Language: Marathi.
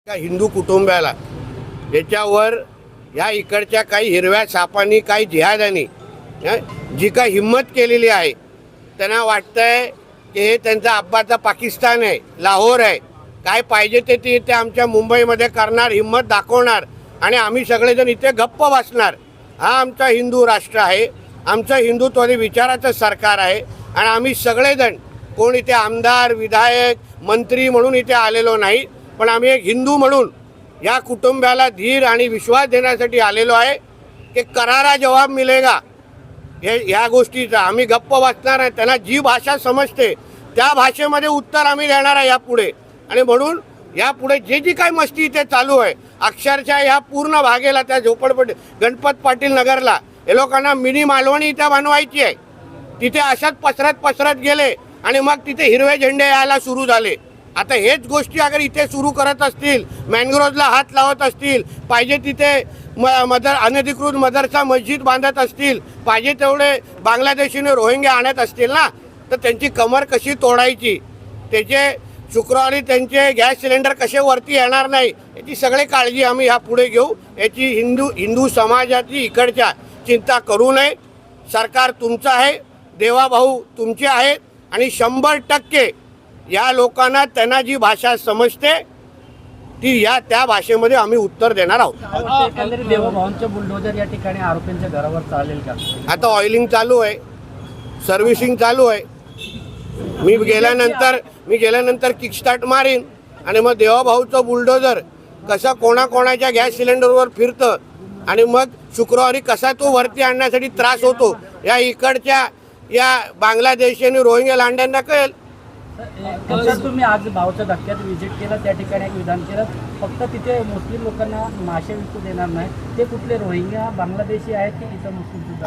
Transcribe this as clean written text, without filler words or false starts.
हिंदू कुटुंबाला याच्यावर ह्या इकडच्या काही हिरव्या सापांनी काही जिहाद्यांनी जी काही हिंमत केलेली आहे, त्यांना वाटतंय की हे त्यांचा अब्बाचा पाकिस्तान आहे, लाहोर आहे, काय पाहिजे ते इथे आमच्या मुंबईमध्ये करणार, हिंमत दाखवणार आणि आम्ही सगळेजण इथे गप्प बसणार. हा आमचा हिंदू राष्ट्र आहे, आमचं हिंदुत्वादी विचाराचं सरकार आहे आणि आम्ही सगळेजण कोण इथे आमदार, विधायक, मंत्री म्हणून इथे आलेलो नाही, पण आम्ही एक हिंदू म्हणून या कुटुंबाला धीर आणि विश्वास देण्यासाठी आलेलो आहे की करारा जवाब मिलेगा. ह्या गोष्टीचा आम्ही गप्प वाचणार आहे. त्यांना जी भाषा समजते त्या भाषेमध्ये उत्तर आम्ही देणार आहे यापुढे. आणि म्हणून यापुढे जी काही मस्ती इथे चालू आहे, अक्षरशः ह्या पूर्ण भागेला त्या झोपडपट्टी गणपत पाटील नगरला हे लोकांना मिनी मालवणी इथे बनवायची आहे. तिथे अशाच पसरत गेले आणि मग तिथे हिरवे झेंडे यायला सुरू झाले. आता हेच गोष्टी अगर इथे सुरू करत असतील, मॅनग्रोव्हला हात लावत असतील, पाहिजे तिथे अनधिकृत मदरसा मस्जिद बांधत असतील, पाहिजे तेवढे बांगलादेशीने रोहिंग्या आणत असतील ना, तर त्यांची कमर कशी तोडायची, त्याचे शुक्रवारी त्यांचे गॅस सिलेंडर कसे वरती येणार नाही, याची सगळी काळजी आम्ही ह्या पुढे घेऊ. याची हिंदू समाजाची इकडच्या चिंता करू नये. सरकार तुमचं आहे, देवाभाऊ तुमचे आहेत आणि 100% या लोकांना त्यांना जी भाषा समजते ती त्या भाषेमध्ये आम्ही उत्तर देणार आहोत. देवाभाऊंच्या बुलडोजर या ठिकाणी आरोपींच्या घरावर चालेल का? आता ऑइलिंग चालू आहे, सर्व्हिसिंग चालू आहे. मी गेल्यानंतर किकस्टार्ट मारीन आणि मग देवाभाऊचं बुलडोजर कसा कोणाच्या गॅस सिलेंडरवर फिरतं आणि मग शुक्रवारी कसा तो वरती आणण्यासाठी त्रास होतो या इकडच्या या बांगलादेशी आणि रोहिंग्या लांड्यांना कळेल. तुम्ही आज भाऊच्या धक्क्यात व्हिजिट केलं, त्या ठिकाणी एक विधान केलं, फक्त तिथे मुस्लिम लोकांना मासे विकू देणार नाही, ते कुठले रोहिंग्या बांगलादेशी आहेत की इथं मुस्लिम?